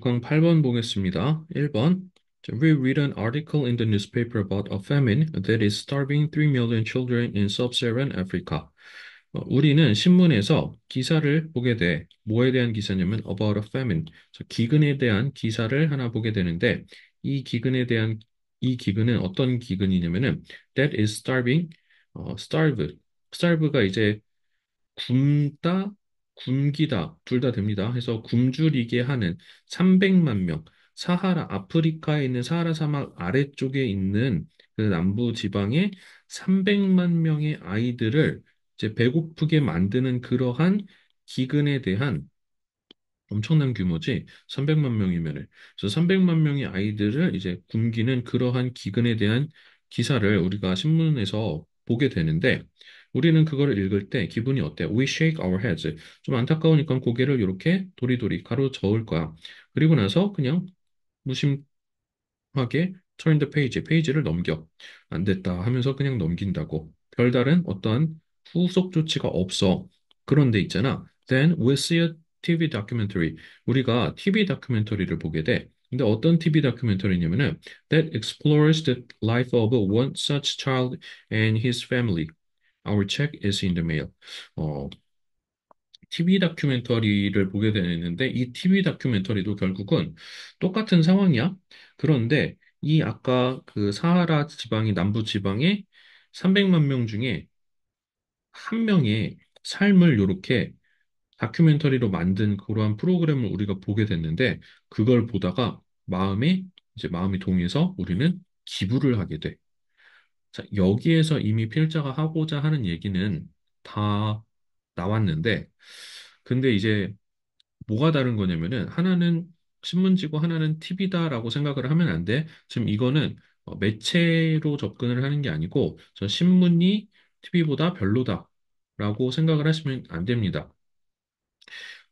구강 8번 보겠습니다. 1번. We read an article in the newspaper about a famine that is starving 3 million children in sub-Saharan Africa. 우리는 신문에서 기사를 보게 돼. 뭐에 대한 기사냐면 about a famine. 기근에 대한 기사를 하나 보게 되는데 이 기근에 대한 이 기근은 어떤 기근이냐면은 that is starving, starve. starve가 이제 굶다, 굶기다, 둘 다 됩니다. 해서 굶주리게 하는 300만 명, 사하라, 아프리카에 있는 사하라 사막 아래쪽에 있는 그 남부 지방에 300만 명의 아이들을 이제 배고프게 만드는 그러한 기근에 대한 엄청난 규모지. 300만 명이면은. 그래서 300만 명의 아이들을 이제 굶기는 그러한 기근에 대한 기사를 우리가 신문에서 보게 되는데 우리는 그걸 읽을 때 기분이 어때? We shake our heads. 좀 안타까우니까 고개를 이렇게 도리도리 가로 저을 거야. 그리고 나서 그냥 무심 하게 turn the page, 페이지를 넘겨. 안 됐다 하면서 그냥 넘긴다고. 별다른 어떠한 후속 조치가 없어. 그런데 있잖아. Then we see a TV documentary. 우리가 TV 다큐멘터리를 보게 돼. 근데 어떤 TV 다큐멘터리냐면은 that explores the life of one such child and his family. Our check is in the mail. 어, TV 다큐멘터리를 보게 되는데 이 TV 다큐멘터리도 결국은 똑같은 상황이야. 그런데 이 아까 그 사하라 지방이 남부 지방에 300만 명 중에 한 명의 삶을 이렇게 다큐멘터리로 만든 그러한 프로그램을 우리가 보게 됐는데 그걸 보다가 마음이 동해서 우리는 기부를 하게 돼. 자, 여기에서 이미 필자가 하고자 하는 얘기는 다 나왔는데 근데 이제 뭐가 다른 거냐면은 하나는 신문지고 하나는 TV다라고 생각을 하면 안 돼. 지금 이거는 매체로 접근을 하는 게 아니고 저 신문이 TV보다 별로다라고 생각을 하시면 안 됩니다.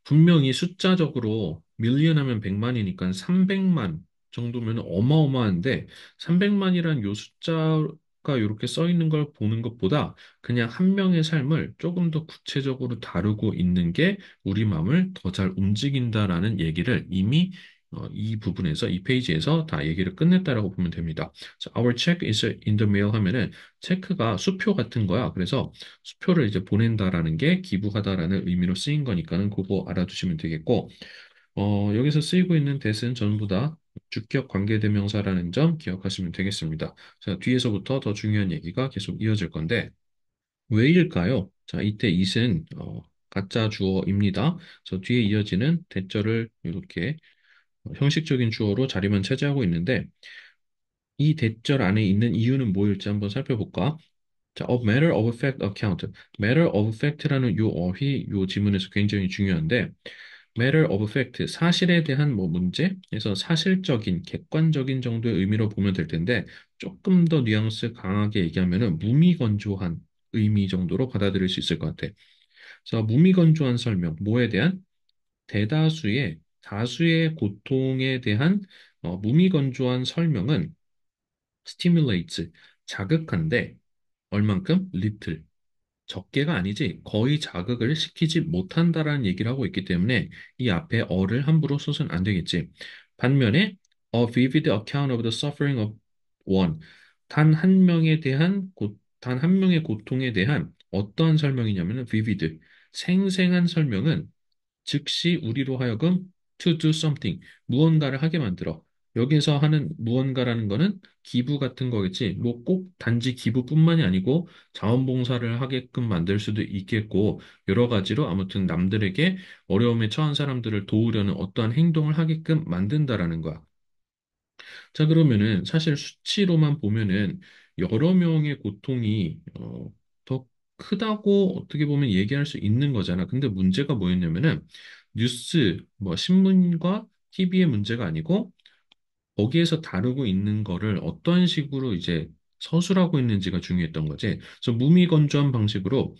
분명히 숫자적으로 밀리언 하면 100만이니까 300만 정도면 어마어마한데 300만이란 요 숫자가 이렇게 써 있는 걸 보는 것보다 그냥 한 명의 삶을 조금 더 구체적으로 다루고 있는 게 우리 마음을 더 잘 움직인다라는 얘기를 이미 이 부분에서 이 페이지에서 다 얘기를 끝냈다라고 보면 됩니다. 자, Our check is in the mail 하면은 체크가 수표 같은 거야. 그래서 수표를 이제 보낸다라는 게 기부하다라는 의미로 쓰인 거니까는 그거 알아두시면 되겠고, 여기서 쓰이고 있는 that은 전부 다 주격 관계대명사라는 점 기억하시면 되겠습니다. 자, 뒤에서부터 더 중요한 얘기가 계속 이어질 건데, 왜일까요? 자, 이때 it은 가짜 주어입니다. 그래서 뒤에 이어지는 대절을 이렇게 형식적인 주어로 자리만 차지하고 있는데, 이 대절 안에 있는 이유는 뭐일지 한번 살펴볼까? 자, of matter of fact account. matter of fact라는 요 어휘, 요 지문에서 굉장히 중요한데, matter of fact, 사실에 대한 뭐 문제에서 사실적인, 객관적인 정도의 의미로 보면 될 텐데, 조금 더 뉘앙스 강하게 얘기하면은 무미건조한 의미 정도로 받아들일 수 있을 것 같아. 자, 무미건조한 설명, 뭐에 대한? 다수의 고통에 대한 무미건조한 설명은 stimulates, 자극한데, 얼만큼? little. 적게가 아니지 거의 자극을 시키지 못한다라는 얘기를 하고 있기 때문에 이 앞에 어를 함부로 써서는 안 되겠지. 반면에 a vivid account of the suffering of one 단 한 명의 고통에 대한 어떠한 설명이냐면은 vivid 생생한 설명은 즉시 우리로 하여금 to do something, 무언가를 하게 만들어. 여기서 하는 무언가라는 거는 기부 같은 거겠지. 뭐 꼭 단지 기부뿐만이 아니고 자원봉사를 하게끔 만들 수도 있겠고, 여러 가지로 아무튼 남들에게 어려움에 처한 사람들을 도우려는 어떠한 행동을 하게끔 만든다라는 거야. 자, 그러면은 사실 수치로만 보면은 여러 명의 고통이 더 크다고 어떻게 보면 얘기할 수 있는 거잖아. 근데 문제가 뭐였냐면은 뭐 신문과 TV의 문제가 아니고 거기에서 다루고 있는 거를 어떤 식으로 이제 서술하고 있는지가 중요했던 거지. 그래서 무미건조한 방식으로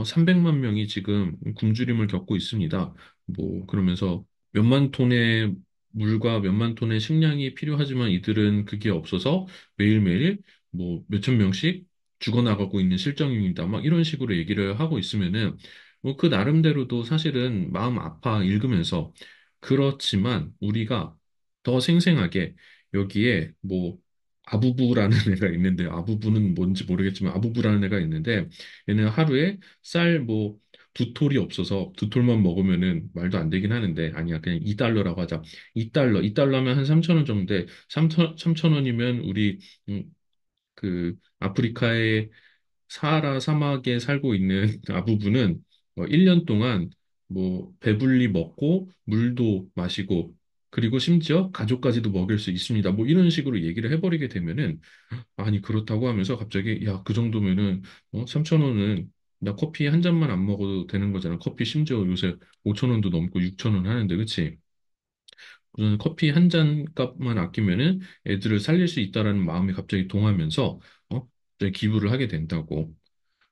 300만 명이 지금 굶주림을 겪고 있습니다. 뭐 그러면서 몇만 톤의 물과 몇만 톤의 식량이 필요하지만 이들은 그게 없어서 매일매일 뭐 몇천 명씩 죽어나가고 있는 실정입니다. 막 이런 식으로 얘기를 하고 있으면은 뭐 그 나름대로도 사실은 마음 아파 읽으면서 그렇지만 우리가 더 생생하게 여기에 뭐 아부부라는 애가 있는데 아부부는 뭔지 모르겠지만 아부부라는 애가 있는데 얘는 하루에 쌀 뭐 두 톨이 없어서 두 톨만 먹으면은 말도 안 되긴 하는데 아니야 그냥 2달러라고 하자. 2달러면 한 3천 원 정도 돼. 3천 원이면 우리 그 아프리카의 사하라 사막에 살고 있는 아부부는 1년 동안 뭐 배불리 먹고 물도 마시고 그리고 심지어 가족까지도 먹일 수 있습니다. 뭐 이런 식으로 얘기를 해버리게 되면은 아니 그렇다고 하면서 갑자기 야 그 정도면은 3천 원은 나 커피 한 잔만 안 먹어도 되는 거잖아. 커피 심지어 요새 5천 원도 넘고 6천 원 하는데 그치? 우선 커피 한 잔 값만 아끼면은 애들을 살릴 수 있다라는 마음이 갑자기 동하면서 갑자기 기부를 하게 된다고.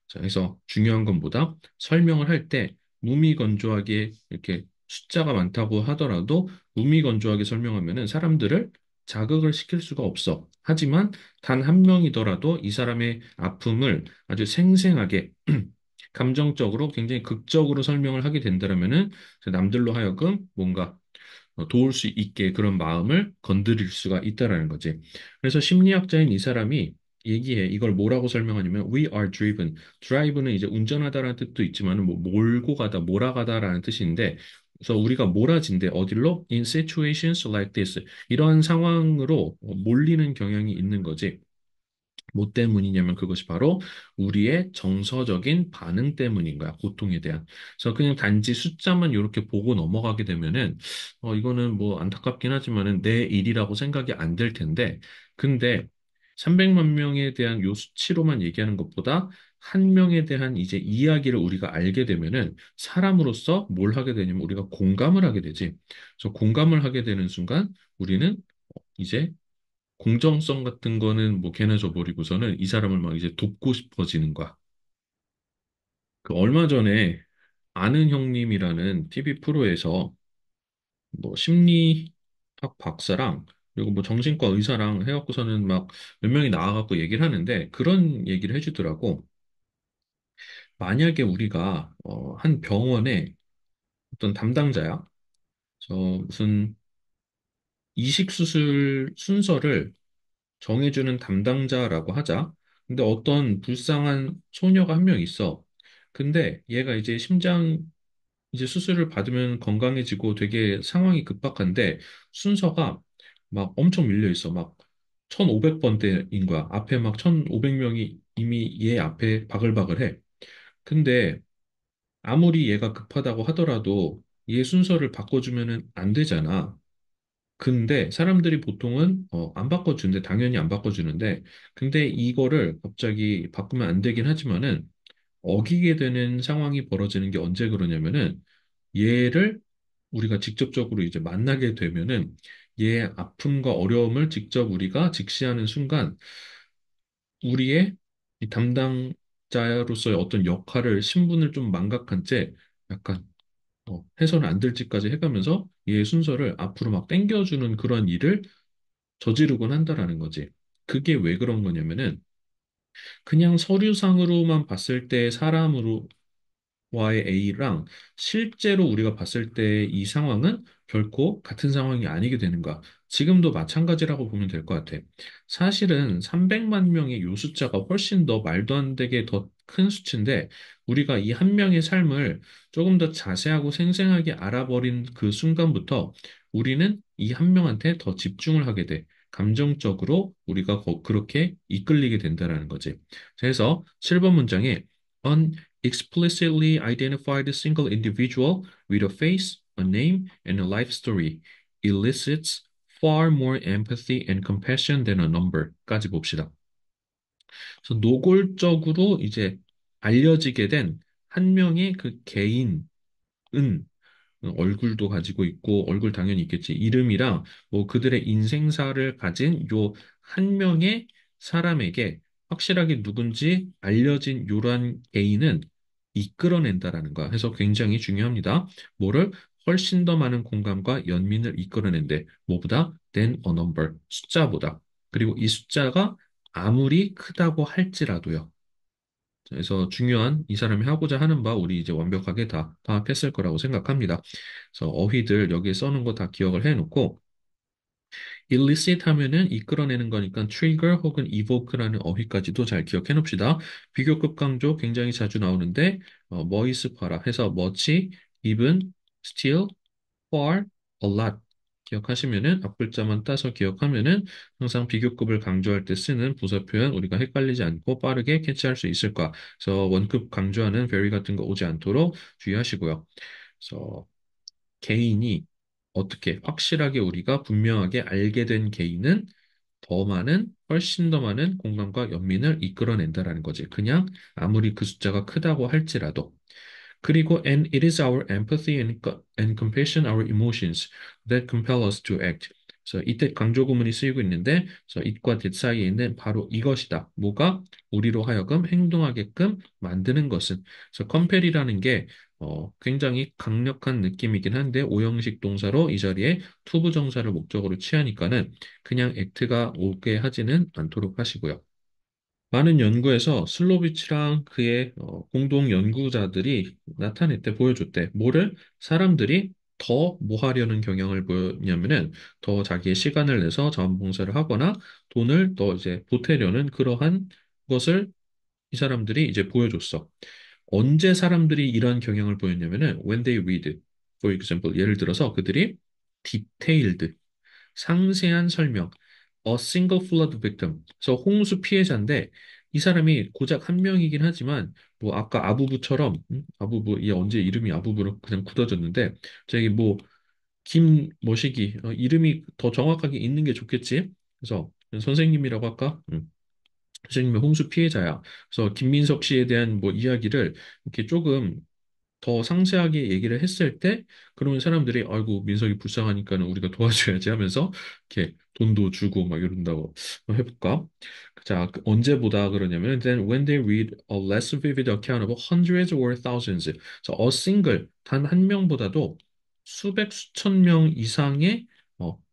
자, 그래서 중요한 건 뭐다? 설명을 할 때 무미건조하게 이렇게 숫자가 많다고 하더라도 무미건조하게 설명하면은 사람들을 자극을 시킬 수가 없어. 하지만 단 한 명이더라도 이 사람의 아픔을 아주 생생하게 감정적으로 굉장히 극적으로 설명을 하게 된다면은 남들로 하여금 뭔가 도울 수 있게 그런 마음을 건드릴 수가 있다라는 거지. 그래서 심리학자인 이 사람이 얘기해. 이걸 뭐라고 설명하냐면 we are driven. drive는 이제 운전하다라는 뜻도 있지만 뭐 몰고 가다, 몰아가다라는 뜻인데 그래서 우리가 몰아진대 어디로? In situations like this. 이러한 상황으로 몰리는 경향이 있는 거지. 뭐 때문이냐면 그것이 바로 우리의 정서적인 반응 때문인 거야, 고통에 대한. 그래서 그냥 단지 숫자만 이렇게 보고 넘어가게 되면은, 이거는 뭐 안타깝긴 하지만은 내 일이라고 생각이 안 될 텐데, 근데 300만 명에 대한 요 수치로만 얘기하는 것보다 한 명에 대한 이제 이야기를 우리가 알게 되면은 사람으로서 뭘 하게 되냐면 우리가 공감을 하게 되지. 그래서 공감을 하게 되는 순간 우리는 이제 공정성 같은 거는 뭐 걔네 줘버리고서는 이 사람을 막 이제 돕고 싶어지는 거야. 그 얼마 전에 아는 형님이라는 TV 프로에서 뭐 심리학 박사랑 그리고 뭐 정신과 의사랑 해갖고서는 막 몇 명이 나와갖고 얘기를 하는데 그런 얘기를 해주더라고. 만약에 우리가 한 병원에 어떤 담당자야. 저 무슨 이식 수술 순서를 정해주는 담당자라고 하자. 근데 어떤 불쌍한 소녀가 한 명 있어. 근데 얘가 이제 심장 이제 수술을 받으면 건강해지고 되게 상황이 급박한데 순서가 막 엄청 밀려 있어. 막 1500번대인 거야. 앞에 막 1500명이 이미 얘 앞에 바글바글해. 근데 아무리 얘가 급하다고 하더라도 얘 순서를 바꿔주면은 안 되잖아. 근데 사람들이 보통은 안 바꿔주는데 당연히 안 바꿔주는데 근데 이거를 갑자기 바꾸면 안 되긴 하지만은 어기게 되는 상황이 벌어지는 게 언제 그러냐면은 얘를 우리가 직접적으로 이제 만나게 되면은 얘 아픔과 어려움을 직접 우리가 직시하는 순간 우리의 이 담당자로서의 어떤 역할을 신분을 좀 망각한 채 약간 해서는 안 될 짓까지 해가면서 얘의 순서를 앞으로 막 당겨주는 그런 일을 저지르곤 한다라는 거지. 그게 왜 그런 거냐면은 그냥 서류상으로만 봤을 때 사람으로 와의 A랑 실제로 우리가 봤을 때 이 상황은 결코 같은 상황이 아니게 되는 거야. 지금도 마찬가지라고 보면 될 것 같아. 사실은 300만 명의 요 숫자가 훨씬 더 말도 안 되게 더 큰 수치인데 우리가 이 한 명의 삶을 조금 더 자세하고 생생하게 알아버린 그 순간부터 우리는 이 한 명한테 더 집중을 하게 돼. 감정적으로 우리가 그렇게 이끌리게 된다라는 거지. 그래서 7번 문장에 explicitly identified a single individual with a face, a name, and a life story elicits far more empathy and compassion than a number까지 봅시다. 그래서 노골적으로 이제 알려지게 된 한 명의 그 개인은 얼굴도 가지고 있고 얼굴 당연히 있겠지. 이름이랑 뭐 그들의 인생사를 가진 요 한 명의 사람에게 확실하게 누군지 알려진 요런 개인은 이끌어낸다라는 거야. 해서 굉장히 중요합니다. 뭐를 훨씬 더 많은 공감과 연민을 이끌어낸대. 뭐보다 than a number. 숫자보다. 그리고 이 숫자가 아무리 크다고 할지라도요. 그래서 중요한 이 사람이 하고자 하는 바 우리 이제 완벽하게 다 파악했을 거라고 생각합니다. 그래서 어휘들 여기에 써놓은 거 다 기억을 해놓고 illicit 하면은 이끌어내는 거니까 trigger 혹은 evoke라는 어휘까지도 잘 기억해 놓읍시다. 비교급 강조 굉장히 자주 나오는데 뭐 있을까라 해서 much, even, still, far, a lot 기억하시면은 앞글자만 따서 기억하면은 항상 비교급을 강조할 때 쓰는 부사 표현 우리가 헷갈리지 않고 빠르게 캐치할 수 있을 거야. 그래서 원급 강조하는 very 같은 거 오지 않도록 주의하시고요. 그래서 개인이 어떻게 확실하게 우리가 분명하게 알게 된 개인은 더 많은, 훨씬 더 많은 공감과 연민을 이끌어낸다라는 거지. 그냥 아무리 그 숫자가 크다고 할지라도. 그리고 and it is our empathy and compassion, our emotions that compel us to act. 그래서 이때 강조 구문이 쓰이고 있는데, 그래서 it과 that 사이에 있는 바로 이것이다. 뭐가 우리로 하여금 행동하게끔 만드는 것은. 그래서 compel이라는 게 굉장히 강력한 느낌이긴 한데 오형식 동사로 이 자리에 투부정사를 목적으로 취하니까는 그냥 act가 오게 하지는 않도록 하시고요. 많은 연구에서 슬로비치랑 그의 공동 연구자들이 나타냈대, 보여줬대. 뭐를? 사람들이 더 뭐 하려는 경향을 보였냐면은 더 자기의 시간을 내서 자원봉사를 하거나 돈을 더 이제 보태려는 그러한 것을 이 사람들이 이제 보여줬어. 언제 사람들이 이러한 경향을 보였냐면은 when they read, for example, 예를 들어서 그들이 detailed, 상세한 설명, a single flood victim. 그래서 홍수 피해자인데 이 사람이 고작 한 명이긴 하지만 뭐 아까 아부부처럼 아부부 얘 언제 이름이 아부부로 그냥 굳어졌는데 저기 뭐 김 뭐시기 이름이 더 정확하게 있는 게 좋겠지. 그래서 선생님이라고 할까? 선생님의 홍수 피해자야. 그래서 김민석 씨에 대한 뭐 이야기를 이렇게 조금 더 상세하게 얘기를 했을 때 그러면 사람들이 아이고 민석이 불쌍하니까는 우리가 도와줘야지 하면서 이렇게 돈도 주고 막 이런다고 해볼까? 자, 언제보다 그러냐면 then when they read a less vivid account of hundreds or thousands, so a single 단 한 명보다도 수백 수천 명 이상의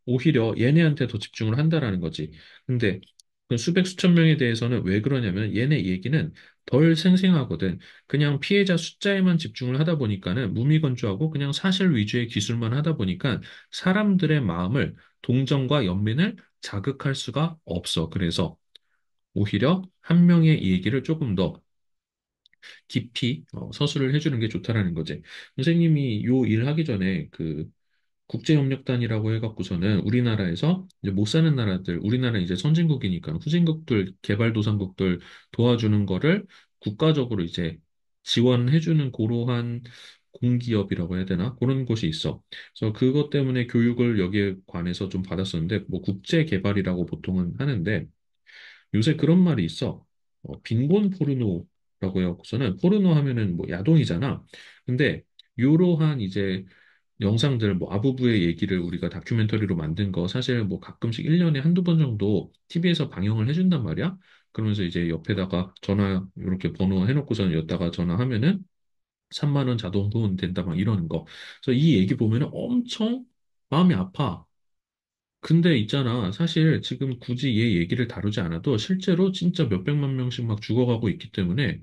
오히려 얘네한테 더 집중을 한다라는 거지. 근데 그 수백 수천 명에 대해서는 왜 그러냐면 얘네 얘기는 덜 생생하거든. 그냥 피해자 숫자에만 집중을 하다 보니까는 무미건조하고 그냥 사실 위주의 기술만 하다 보니까 사람들의 마음을 동정과 연민을 자극할 수가 없어. 그래서 오히려 한 명의 얘기를 조금 더 깊이 서술을 해주는 게 좋다라는 거지. 선생님이 요 일 하기 전에 그 국제협력단이라고 해갖고서는 우리나라에서 이제 못 사는 나라들, 우리나라 이제 선진국이니까 후진국들, 개발도상국들 도와주는 거를 국가적으로 이제 지원해주는 그러한 공기업이라고 해야 되나? 그런 곳이 있어. 그래서 그것 때문에 교육을 여기에 관해서 좀 받았었는데, 뭐 국제개발이라고 보통은 하는데, 요새 그런 말이 있어. 빈곤 포르노라고 해갖고서는 포르노 하면은 뭐 야동이잖아. 근데 요러한 이제 영상들, 뭐 아부부의 얘기를 우리가 다큐멘터리로 만든 거 사실 뭐 가끔씩 1년에 한두 번 정도 TV에서 방영을 해준단 말이야. 그러면서 이제 옆에다가 전화 이렇게 번호 해놓고서는 여기다가 전화하면은 3만 원 자동 후원 된다 막 이러는 거. 그래서 이 얘기 보면은 엄청 마음이 아파. 근데 있잖아. 사실 지금 굳이 얘 얘기를 다루지 않아도 실제로 진짜 몇백만 명씩 막 죽어가고 있기 때문에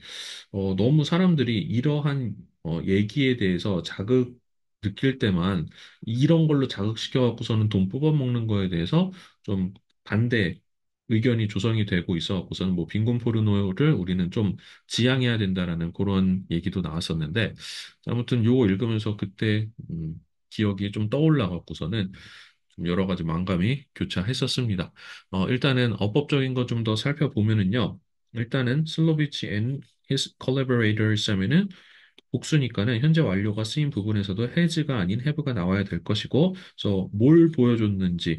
너무 사람들이 이러한 얘기에 대해서 자극 느낄 때만 이런 걸로 자극시켜 갖고서는 돈 뽑아먹는 거에 대해서 좀 반대 의견이 조성이 되고 있어 갖고서는 뭐 빈곤 포르노를 우리는 좀 지양해야 된다라는 그런 얘기도 나왔었는데 아무튼 요거 읽으면서 그때 기억이 좀 떠올라 갖고서는 좀 여러 가지 만감이 교차했었습니다. 일단은 어법적인 거 좀 더 살펴보면은요. 일단은 슬로비치 and his collaborators 하면은 복수니까는 현재 완료가 쓰인 부분에서도 has가 아닌 have가 나와야 될 것이고, 그래서 뭘 보여줬는지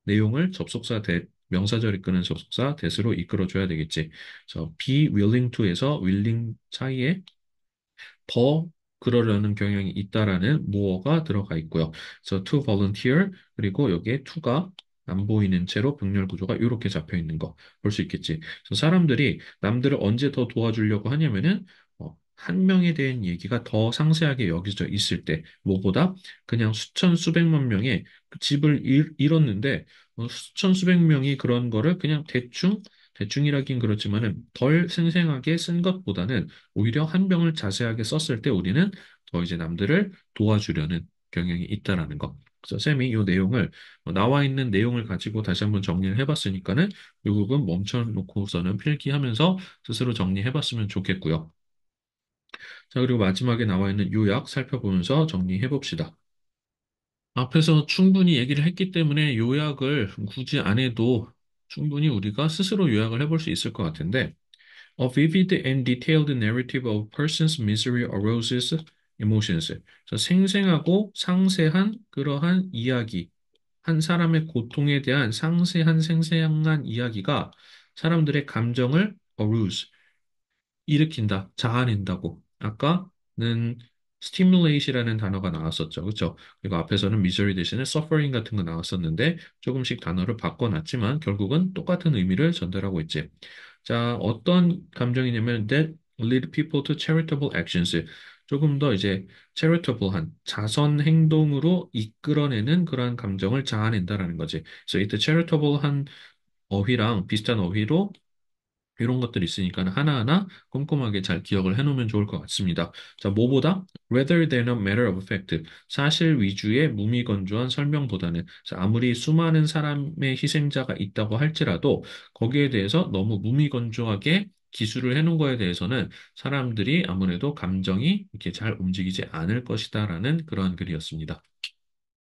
내용을 접속사 that, 명사절 이끄는 접속사 that으로 이끌어줘야 되겠지. 그래서 be willing to에서 willing 사이에 더 그러려는 경향이 있다라는 모어가 들어가 있고요. 그래서 to volunteer 그리고 여기에 to가 안 보이는 채로 병렬 구조가 이렇게 잡혀 있는 거 볼 수 있겠지. 그래서 사람들이 남들을 언제 더 도와주려고 하냐면은 한 명에 대한 얘기가 더 상세하게 여겨져 있을 때, 뭐보다 그냥 수천 수백만 명의 그 집을 잃었는데 수천 수백 명이 그런 거를 그냥 대충 대충이라긴 그렇지만은 덜 생생하게 쓴 것보다는 오히려 한 병을 자세하게 썼을 때 우리는 더 이제 남들을 도와주려는 경향이 있다라는 거. 그래서 쌤이 이 내용을 나와 있는 내용을 가지고 다시 한번 정리를 해봤으니까는 이 부분 멈춰놓고서는 필기하면서 스스로 정리해봤으면 좋겠고요. 자, 그리고 마지막에 나와 있는 요약 살펴보면서 정리해 봅시다. 앞에서 충분히 얘기를 했기 때문에 요약을 굳이 안 해도 충분히 우리가 스스로 요약을 해볼 수 있을 것 같은데, A vivid and detailed narrative of person's misery arouses emotions. 그래서 생생하고 상세한 그러한 이야기, 한 사람의 고통에 대한 상세한 생생한 이야기가 사람들의 감정을 arouse, 일으킨다, 자아낸다고. 아까는 stimulate이라는 단어가 나왔었죠. 그렇죠? 그리고 앞에서는 misery 대신에 suffering 같은 거 나왔었는데 조금씩 단어를 바꿔놨지만 결국은 똑같은 의미를 전달하고 있지. 자, 어떤 감정이냐면 that lead people to charitable actions. 조금 더 이제 charitable한 자선 행동으로 이끌어내는 그러한 감정을 자아낸다라는 거지. 그래서 이때 charitable한 어휘랑 비슷한 어휘로 이런 것들이 있으니까 하나하나 꼼꼼하게 잘 기억을 해놓으면 좋을 것 같습니다. 자, 뭐보다 rather than a matter of fact, 사실 위주의 무미건조한 설명보다는 자, 아무리 수많은 사람의 희생자가 있다고 할지라도 거기에 대해서 너무 무미건조하게 기술을 해놓은 거에 대해서는 사람들이 아무래도 감정이 이렇게 잘 움직이지 않을 것이다라는 그러한 글이었습니다.